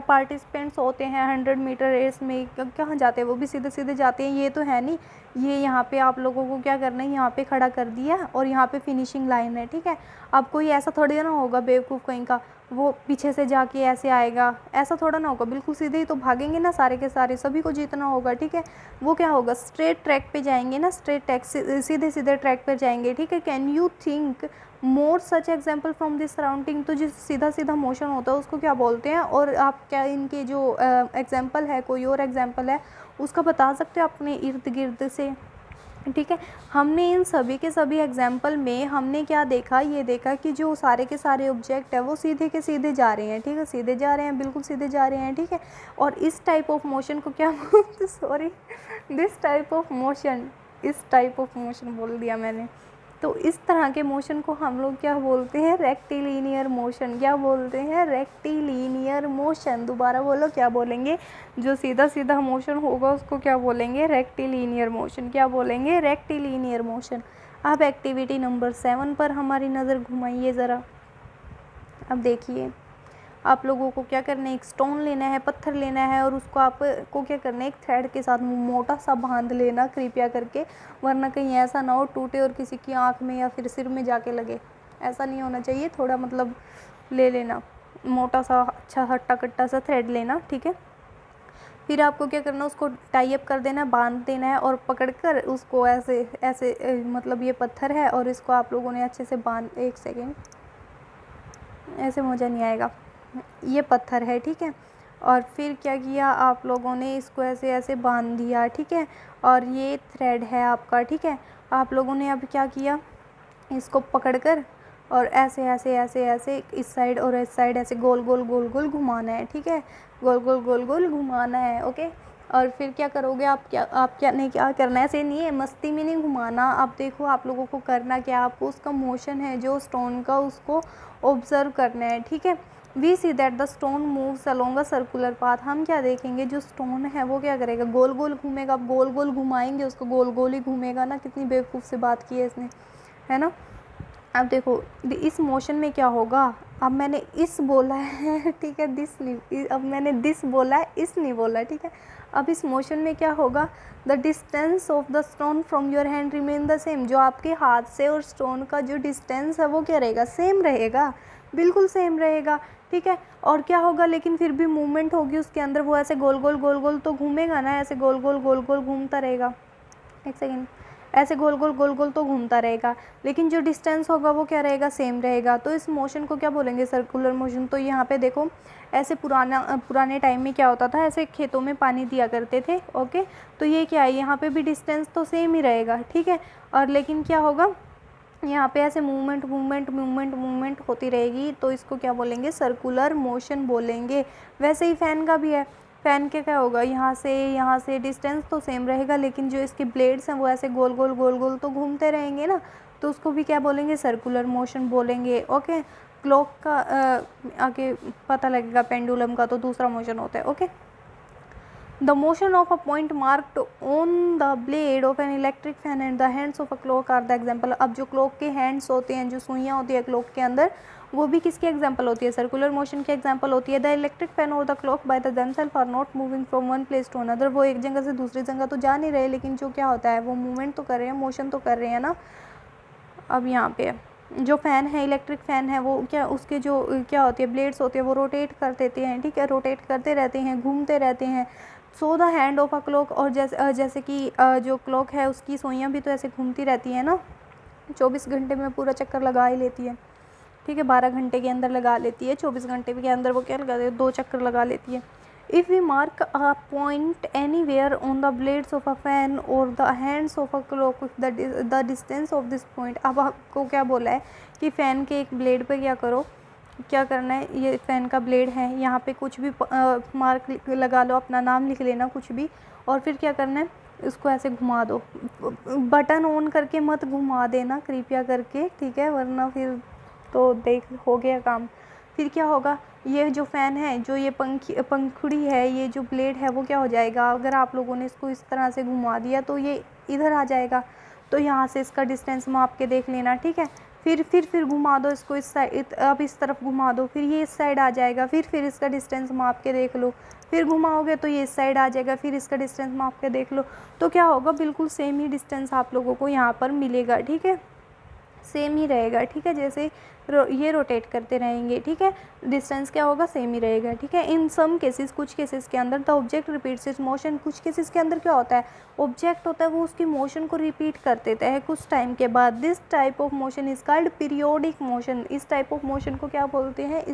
S1: पार्टिसिपेंट्स होते हैं 100 मीटर रेस में कहाँ जाते हैं, वो भी सीधे सीधे जाते हैं, ये तो है नहीं। ये यहाँ पे आप लोगों को क्या करना है, यहाँ पे खड़ा कर दिया और यहाँ पे फिनिशिंग लाइन है, ठीक है। अब कोई ऐसा थोड़ी ना होगा बेवकूफ़ कहीं का, वो पीछे से जाके ऐसे आएगा, ऐसा थोड़ा ना होगा, बिल्कुल सीधे ही तो भागेंगे ना सारे के सारे, सभी को जीतना होगा, ठीक है। वो क्या होगा, स्ट्रेट ट्रैक पे जाएंगे ना, स्ट्रेट ट्रैक सीधे सीधे ट्रैक पर जाएंगे, ठीक है। Can you think more such example from this surrounding, तो जिस सीधा सीधा मोशन होता है उसको क्या बोलते हैं, और आप क्या इनके जो एग्जाम्पल है, कोई और एग्जाम्पल है उसका बता सकते हो अपने इर्द गिर्द से, ठीक है। हमने इन सभी के सभी एग्जाम्पल में हमने क्या देखा, ये देखा कि जो सारे के सारे ऑब्जेक्ट है वो सीधे के सीधे जा रहे हैं, ठीक है, सीधे जा रहे हैं, बिल्कुल सीधे जा रहे हैं, ठीक है। और इस टाइप ऑफ मोशन को क्या बोलते, sorry, this type of motion, इस टाइप ऑफ मोशन बोल दिया मैंने। तो इस तरह के मोशन को हम लोग क्या बोलते हैं, रेक्टिलिनियर मोशन। क्या बोलते हैं, रेक्टिलिनियर मोशन। दोबारा बोलो, क्या बोलेंगे, जो सीधा सीधा मोशन होगा उसको क्या बोलेंगे, रेक्टिलिनियर मोशन। क्या बोलेंगे, रेक्टिलिनियर मोशन। अब एक्टिविटी नंबर 7 पर हमारी नज़र घुमाइए ज़रा। अब देखिए, आप लोगों को क्या करना है, एक स्टोन लेना है, पत्थर लेना है, और उसको आपको क्या करना है, एक थ्रेड के साथ मोटा सा बांध लेना कृपया करके, वरना कहीं ऐसा ना हो टूटे और किसी की आंख में या फिर सिर में जाके लगे, ऐसा नहीं होना चाहिए। थोड़ा मतलब ले लेना, मोटा सा अच्छा हट्टा कट्टा सा थ्रेड लेना, ठीक है। फिर आपको क्या करना, उसको टाई अप कर देना, बांध देना है, और पकड़कर उसको ऐसे ऐसे मतलब ये पत्थर है और इसको आप लोगों ने अच्छे से बांध, एक सेकेंड, ऐसे मज़ा नहीं आएगा, ये पत्थर है, ठीक है। और फिर क्या किया आप लोगों ने, इसको ऐसे ऐसे बांध दिया, ठीक है। और ये थ्रेड है आपका, ठीक है। आप लोगों ने अब क्या किया, इसको पकड़कर और ऐसे ऐसे ऐसे ऐसे इस साइड और इस साइड ऐसे गोल गोल गोल गोल घुमाना है, ठीक है, गोल गोल गोल गोल घुमाना है, ओके। और फिर क्या करोगे आप, क्या नहीं, क्या करना है, ऐसे नहीं है, मस्ती में नहीं घुमाना। अब देखो आप लोगों को करना क्या, आपको उसका मोशन है जो स्टोन का, उसको ऑब्जर्व करना है, ठीक है। We see that the stone moves along a circular path. हम क्या देखेंगे, जो स्टोन है वो क्या करेगा, गोल गोल घूमेगा। अब गोल गोल घुमाएंगे उसको, गोल गोल ही घूमेगा ना। कितनी बेवकूफ़ से बात की है इसने, है ना। अब देखो इस मोशन में क्या होगा, अब मैंने इस बोला है, ठीक है, दिस नहीं, अब मैंने दिस बोला है, इस नहीं बोला, ठीक है। अब इस मोशन में क्या होगा, the distance of the stone from your hand remain the same. जो आपके हाथ से और स्टोन का जो डिस्टेंस है वो क्या रहेगा, सेम रहेगा, बिल्कुल सेम रहेगा, ठीक है। और क्या होगा, लेकिन फिर भी मूवमेंट होगी उसके अंदर, वो ऐसे गोल गोल तो घूमेगा ना, ऐसे गोल गोल घूमता रहेगा, एक सेकेंड, ऐसे गोल गोल तो घूमता रहेगा, लेकिन जो डिस्टेंस होगा वो क्या रहेगा, सेम रहेगा। तो इस मोशन को क्या बोलेंगे, सर्कुलर मोशन। तो यहाँ पे देखो, ऐसे पुराने टाइम में क्या होता था, ऐसे खेतों में पानी दिया करते थे, ओके। तो ये क्या है, यहाँ पे भी डिस्टेंस तो सेम ही रहेगा, ठीक है। और लेकिन क्या होगा, यहाँ पे ऐसे मूवमेंट होती रहेगी, तो इसको क्या बोलेंगे, सर्कुलर मोशन बोलेंगे। वैसे ही फ़ैन का भी है, फ़ैन के क्या होगा, यहाँ से डिस्टेंस तो सेम रहेगा, लेकिन जो इसके ब्लेड्स हैं वो ऐसे गोल गोल तो घूमते रहेंगे ना, तो उसको भी क्या बोलेंगे, सर्कुलर मोशन बोलेंगे, ओके। क्लॉक का आगे पता लगेगा, पेंडुलम का तो दूसरा मोशन होता है, okay. The motion of a point marked on the blade of an electric fan and the hands of a clock are the example. अब जो क्लॉक के हैंड्स होते हैं, जो सुइयाँ होती है क्लॉक के अंदर, वो भी किसके एग्जाम्पल होती है, सर्कुलर मोशन के एग्जाम्पल होती है। द इलेक्ट्रिक फैन और the clock by the themselves are not moving from one place to another. वो एक जगह से दूसरी जगह तो जा नहीं रहे, लेकिन जो क्या होता है, वो मूवमेंट तो कर रहे हैं, मोशन तो कर रहे हैं ना। अब यहाँ पे जो फ़ैन है, इलेक्ट्रिक फ़ैन है, वो क्या, उसके जो क्या होती है, ब्लेड्स होते हैं, वो रोटेट कर देते हैं, ठीक है, रोटेट करते रहते हैं, घूमते रहते हैं। So the hand of a clock, और जैसे कि जो क्लॉक है उसकी सुइयाँ भी तो ऐसे घूमती रहती हैं ना, 24 घंटे में पूरा चक्कर लगा ही लेती है, ठीक है, 12 घंटे के अंदर लगा लेती है, 24 घंटे के अंदर वो क्या लगा देती है, 2 चक्कर लगा लेती है। If we mark a point anywhere on the blades of a fan और the hands of a clock, the distance of this point. अब आपको क्या बोला है कि फ़ैन के एक ब्लेड पे क्या करो, क्या करना है, ये फ़ैन का ब्लेड है, यहाँ पे कुछ भी मार्क लगा लो, अपना नाम लिख लेना कुछ भी, और फिर क्या करना है, इसको ऐसे घुमा दो। बटन ऑन करके मत घुमा देना कृपया करके, ठीक है, वरना फिर तो देख हो गया काम। फिर क्या होगा, ये जो फ़ैन है, जो ये पंखुड़ी है, ये जो ब्लेड है वो क्या हो जाएगा, अगर आप लोगों ने इसको इस तरह से घुमा दिया तो ये इधर आ जाएगा। तो यहाँ से इसका डिस्टेंस माप के देख लेना, ठीक है। फिर घुमा दो इसको इस साइड, अब इस तरफ घुमा दो, फिर ये इस साइड आ जाएगा। फिर इसका डिस्टेंस माप के देख लो, फिर घुमाओगे तो ये इस साइड आ जाएगा, फिर इसका डिस्टेंस माप के देख लो। तो क्या होगा, बिल्कुल सेम ही डिस्टेंस आप लोगों को यहाँ पर मिलेगा, ठीक है, सेम ही रहेगा, ठीक है। जैसे ये रोटेट करते रहेंगे, ठीक है, डिस्टेंस क्या होगा, सेम ही रहेगा, ठीक है। इन सम केसेस, कुछ केसेस के अंदर the object repeats it's motion, कुछ केसेस के अंदर क्या होता है, ऑब्जेक्ट होता है वो उसकी मोशन को रिपीट कर देता है कुछ टाइम के बाद। This type of motion is called periodic motion. इस टाइप ऑफ मोशन को क्या बोलते हैं,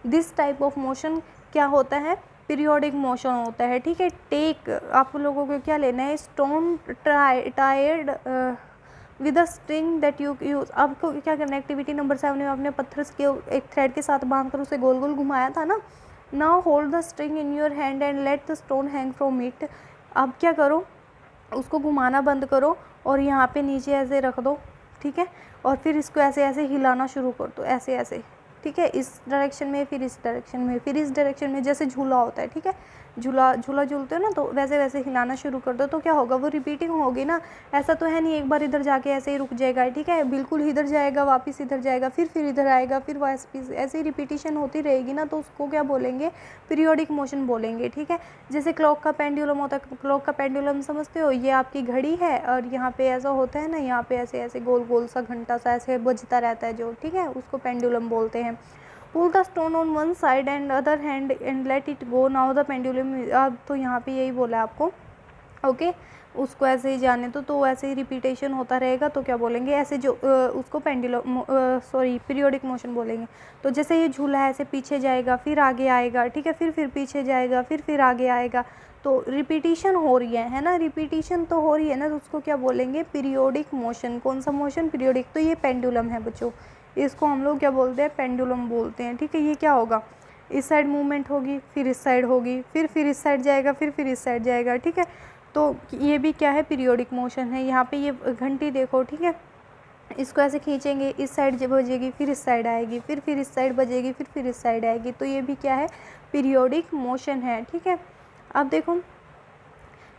S1: दिस टाइप ऑफ मोशन क्या होता है, पीरियोडिक मोशन होता है, ठीक है। टेक, आप लोगों को क्या लेना है, stone tired with a string that you use. आपको क्या करना है, एक्टिविटी नंबर 7 में आपने पत्थर के एक थ्रेड के साथ बांधकर उसे गोल गोल घुमाया था ना। Now hold the string in your hand and let the stone hang from it. अब क्या करो, उसको घुमाना बंद करो और यहाँ पे नीचे ऐसे रख दो, ठीक है, और फिर इसको ऐसे ऐसे हिलाना शुरू कर दो, ऐसे ऐसे, ठीक है, इस डायरेक्शन में, फिर इस डायरेक्शन में, फिर इस डायरेक्शन में, जैसे झूला होता है, ठीक है, झूला झूलते हो ना, तो वैसे वैसे हिलाना शुरू कर दो। तो क्या होगा, वो रिपीटिंग होगी ना। ऐसा तो है नहीं एक बार इधर जाके ऐसे ही रुक जाएगा, ठीक है, बिल्कुल इधर जाएगा, वापस इधर जाएगा, फिर इधर आएगा, फिर वापस, ऐसे ही रिपीटिशन होती रहेगी ना। तो उसको क्या बोलेंगे, पीरियोडिक मोशन बोलेंगे, ठीक है। जैसे क्लॉक का पेंडुलम होता है, क्लॉक का पेंडुलम समझते हो, ये आपकी घड़ी है और यहाँ पे ऐसा होता है ना, यहाँ पे ऐसे ऐसे गोल गोल सा घंटा सा ऐसे बजता रहता है जो, ठीक है, उसको पेंडुलम बोलते हैं। Pull the stone on one side and other hand and let it go, now the pendulum. अब तो यहाँ पे यही बोला है आपको, ओके, उसको ऐसे ही जाने तो ऐसे ही रिपीटेशन होता रहेगा। तो क्या बोलेंगे, ऐसे जो उसको पेंडुलम पीरियोडिक मोशन बोलेंगे। तो जैसे ये झूला है, ऐसे पीछे जाएगा, फिर आगे आएगा, ठीक है, फिर पीछे जाएगा, फिर आगे आएगा। तो रिपीटिशन हो रही है ना, रिपीटिशन तो हो रही है ना, तो उसको क्या बोलेंगे, पीरियोडिक मोशन। कौन सा मोशन, पीरियोडिक। तो ये पेंडुलम है बच्चों, इसको हम लोग क्या बोलते हैं, पेंडुलम बोलते हैं, ठीक है। ये क्या होगा, इस साइड मूवमेंट होगी, फिर इस साइड होगी, फिर इस साइड जाएगा, फिर इस साइड जाएगा, ठीक है। तो ये भी क्या है, पीरियोडिक मोशन है। यहाँ पे ये घंटी देखो, ठीक है, इसको ऐसे खींचेंगे, इस साइड जब बजेगी, फिर इस साइड आएगी, फिर इस साइड बजेगी, फिर इस साइड आएगी। तो ये भी क्या है, पीरियोडिक मोशन है, ठीक है। अब देखो,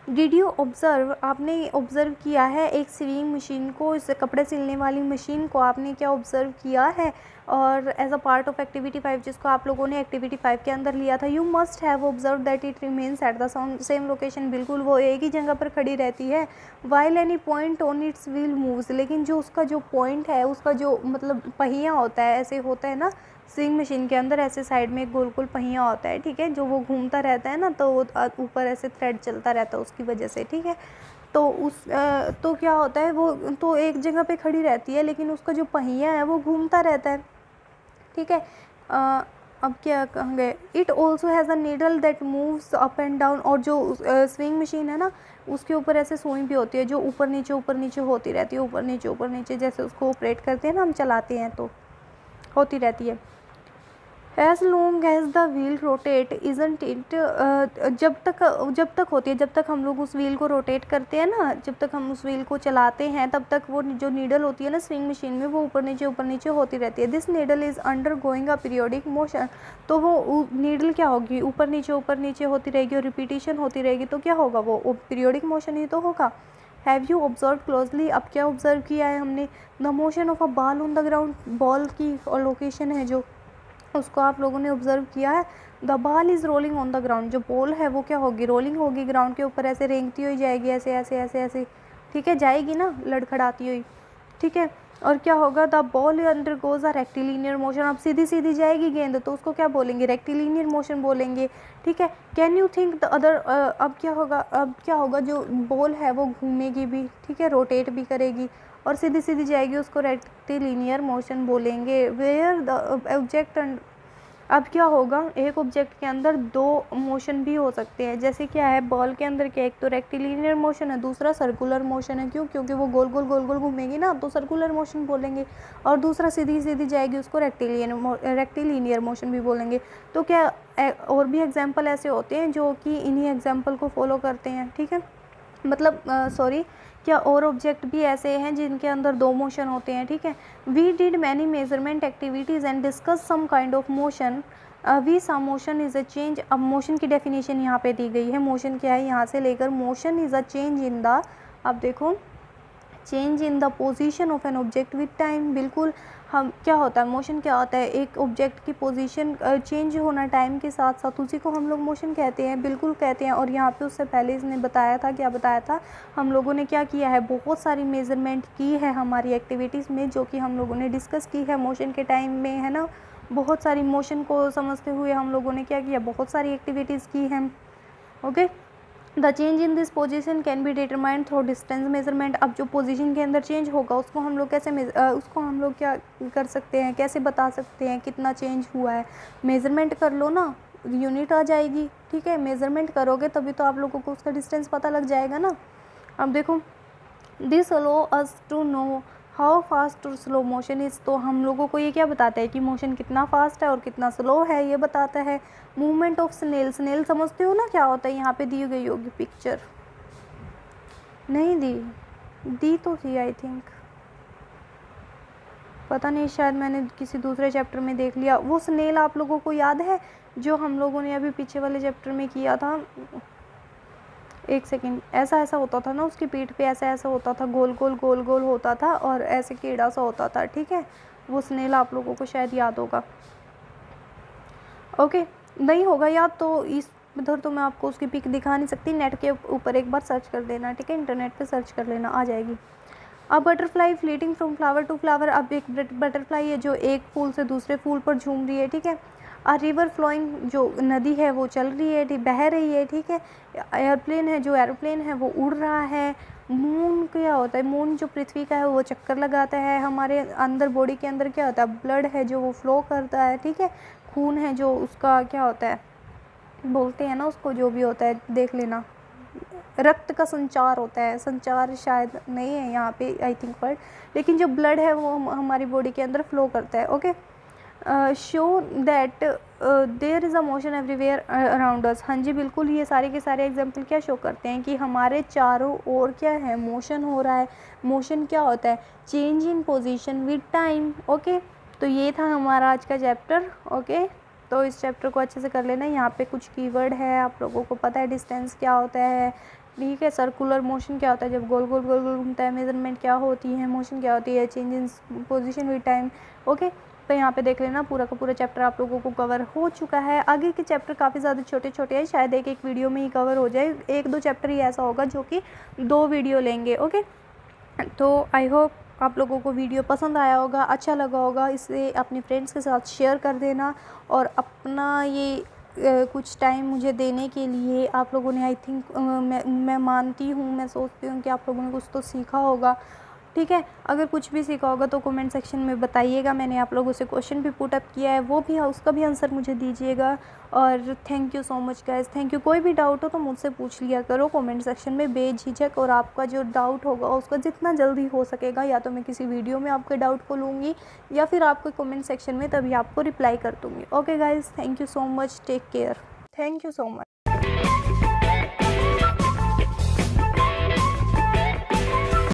S1: डिड यू ऑब्ज़र्व, आपने ऑब्ज़र्व किया है एक सिलिंग मशीन को, इस कपड़े सिलने वाली मशीन को आपने क्या ऑब्ज़र्व किया है, और as a part of activity 5 जिसको आप लोगों ने एक्टिविटी 5 के अंदर लिया था। You must have observe that it remains at the same location, बिल्कुल वो एक ही जगह पर खड़ी रहती है। While any point on it's wheel moves, लेकिन जो उसका जो पॉइंट है, उसका जो मतलब पहिया होता है, ऐसे होता है ना स्विंग मशीन के अंदर, ऐसे साइड में एक गोल गोल पहिया होता है, ठीक है, जो वो घूमता रहता है ना, तो वो ऊपर ऐसे थ्रेड चलता रहता है उसकी वजह से, ठीक है। तो तो क्या होता है, वो तो एक जगह पे खड़ी रहती है, लेकिन उसका जो पहिया है वो घूमता रहता है, ठीक है। अब क्या कहाँ गए, it also has a needle that moves up and down, और जो स्विंग मशीन है ना, उसके ऊपर ऐसे सुई भी होती है जो ऊपर नीचे होती रहती है, ऊपर नीचे जैसे उसको ऑपरेट करते हैं ना, हम चलाते हैं तो होती रहती है। As long as the wheel rotate isn't it, जब तक होती है, जब तक हम लोग उस व्हील को रोटेट करते हैं ना, जब तक हम उस व्हील को चलाते हैं, तब तक वो जो नीडल होती है ना स्विंग मशीन में, वो ऊपर नीचे होती रहती है। This needle is under going a periodic motion, तो वो नीडल क्या होगी, ऊपर नीचे होती रहेगी और रिपीटिशन होती रहेगी। तो क्या होगा, वो पीरियोडिक मोशन ही तो होगा। हैव यू ऑब्जर्व क्लोजली, अब क्या ऑब्जर्व किया है हमने, the motion of a ball on the ground, ball की और लोकेशन है जो, उसको आप लोगों ने ऑब्जर्व किया है। The ball is rolling on the ground, जो बॉल है वो क्या होगी, रोलिंग होगी ग्राउंड के ऊपर, ऐसे रेंगती हुई जाएगी, ऐसे ऐसे ऐसे ऐसे, ठीक है, जाएगी ना लड़खड़ाती हुई, ठीक है। और क्या होगा, the ball under goes a rectilinear motion, अब सीधी जाएगी गेंद, तो उसको क्या बोलेंगे, रेक्टिलिनियर मोशन बोलेंगे, ठीक है। Can you think the other, अब क्या होगा, जो बॉल है वो घूमेगी भी, ठीक है, रोटेट भी करेगी और सीधी जाएगी, उसको रेक्टिलिनियर मोशन बोलेंगे। वेयर द ऑब्जेक्ट अब क्या होगा, एक ऑब्जेक्ट के अंदर दो मोशन भी हो सकते हैं। जैसे क्या है, बॉल के अंदर क्या, एक तो रेक्टिलिनियर मोशन है, दूसरा सर्कुलर मोशन है। क्यों? क्योंकि वो गोल गोल गोल गोल घूमेगी ना, तो सर्कुलर मोशन बोलेंगे। और दूसरा सीधी सीधी जाएगी, उसको रेक्टिलिनियर मोशन भी बोलेंगे। तो क्या और भी एग्जाम्पल ऐसे होते हैं जो कि इन्हीं एग्जाम्पल को फॉलो करते हैं, ठीक है। मतलब सॉरी, क्या और ऑब्जेक्ट भी ऐसे हैं जिनके अंदर दो मोशन होते हैं, ठीक है। We did many measurement activities and discuss some kind of motion. We saw motion is a change. अब मोशन की डेफिनेशन यहाँ पे दी गई है। मोशन क्या है, यहाँ से लेकर motion is a change in the, अब देखो, change in the position of an object with time. बिल्कुल, हम क्या होता है, मोशन क्या होता है, एक ऑब्जेक्ट की पोजीशन चेंज होना टाइम के साथ साथ, उसी को हम लोग मोशन कहते हैं, बिल्कुल कहते हैं। और यहाँ पे उससे पहले इसने बताया था, क्या बताया था, हम लोगों ने क्या किया है, बहुत सारी मेजरमेंट की है हमारी एक्टिविटीज़ में, जो कि हम लोगों ने डिस्कस की है मोशन के टाइम में, है ना। बहुत सारी मोशन को समझते हुए हम लोगों ने क्या किया, बहुत सारी एक्टिविटीज़ की हैं। Okay, the change in this position can be determined through distance measurement. अब जो पोजीशन के अंदर चेंज होगा उसको हम लोग कैसे उसको हम लोग क्या कर सकते हैं, कैसे बता सकते हैं कितना चेंज हुआ है। मेज़रमेंट कर लो ना, यूनिट आ जाएगी, ठीक है। मेज़रमेंट करोगे तभी तो आप लोगों को उसका डिस्टेंस पता लग जाएगा ना। अब देखो, this allow us to know how fast और स्लो मोशन इज़। तो हम लोगों को ये क्या बताता है कि मोशन कितना फास्ट है और कितना स्लो है, ये बताता है। मूवमेंट ऑफ स्नेल, स्नेल समझते हो ना क्या होता है, यहाँ पे दी गई होगी पिक्चर, नहीं दी तो थी आई थिंक, पता नहीं, शायद मैंने किसी दूसरे चैप्टर में देख लिया। वो स्नेल आप लोगों को याद है जो हम लोगों ने अभी पीछे वाले चैप्टर में किया था, एक सेकंड, ऐसा ऐसा होता था ना, उसकी पीठ पे ऐसा ऐसा होता था, गोल गोल गोल गोल होता था और ऐसे कीड़ा सा होता था, ठीक है। वो स्नेल आप लोगों को शायद याद होगा। ओके, नहीं होगा याद तो इस इधर तो मैं आपको उसकी पिक दिखा नहीं सकती, नेट के ऊपर एक बार सर्च कर देना, ठीक है, इंटरनेट पे सर्च कर लेना, आ जाएगी। अब butterfly fleeting from flower to flower. अब एक बटरफ्लाई है जो एक फूल से दूसरे फूल पर झूम रही है, ठीक है। आ रिवर फ्लोइंग, जो नदी है वो चल रही है, बह रही है, ठीक है। एयरप्लेन है, जो एरोप्लेन है वो उड़ रहा है। मून क्या होता है, मून जो पृथ्वी का है वो चक्कर लगाता है। हमारे अंदर बॉडी के अंदर क्या होता है, ब्लड है जो वो फ्लो करता है, ठीक है। खून है जो उसका क्या होता है, बोलते हैं ना उसको, जो भी होता है देख लेना, रक्त का संचार होता है, संचार शायद नहीं है यहाँ पे आई थिंक वर्ड, लेकिन जो ब्लड है वो हमारी बॉडी के अंदर फ्लो करता है। Okay, show that there is a motion everywhere around us. हाँ जी बिल्कुल, ये सारे के सारे एग्जाम्पल क्या शो करते हैं कि हमारे चारों ओर क्या है, मोशन हो रहा है। मोशन क्या होता है, change in position with time. Okay, तो ये था हमारा आज का चैप्टर। ओके, तो इस चैप्टर को अच्छे से कर लेना। यहाँ पे कुछ कीवर्ड है, आप लोगों को पता है डिस्टेंस क्या होता है, ठीक है। सर्कुलर मोशन क्या होता है, जब गोल गोल गोल गोल घूमता है। मेजरमेंट क्या होती है, मोशन क्या होती है, change in position with time. Okay, तो यहाँ पे देख लेना पूरा का पूरा चैप्टर आप लोगों को कवर हो चुका है। आगे के चैप्टर काफ़ी ज़्यादा छोटे छोटे हैं, शायद एक एक वीडियो में ही कवर हो जाए। एक दो चैप्टर ही ऐसा होगा जो कि 2 वीडियो लेंगे। ओके, तो आई होप आप लोगों को वीडियो पसंद आया होगा, अच्छा लगा होगा। इसे अपने फ्रेंड्स के साथ शेयर कर देना और अपना ये कुछ टाइम मुझे देने के लिए आप लोगों ने आई थिंक मैं मानती हूँ, मैं सोचती हूँ कि आप लोगों ने कुछ तो सीखा होगा, ठीक है। अगर कुछ भी सीखा होगा तो कमेंट सेक्शन में बताइएगा। मैंने आप लोगों से क्वेश्चन भी पुट अप किया है, वो भी उसका भी आंसर मुझे दीजिएगा। और thank you so much guys, thank you. कोई भी डाउट हो तो मुझसे पूछ लिया करो कमेंट सेक्शन में बेझिझक, और आपका जो डाउट होगा उसका जितना जल्दी हो सकेगा, या तो मैं किसी वीडियो में आपके डाउट को लूँगी या फिर आपको कमेंट सेक्शन में तभी आपको रिप्लाई कर दूँगी। Okay guys, thank you so much, take care, thank you so much.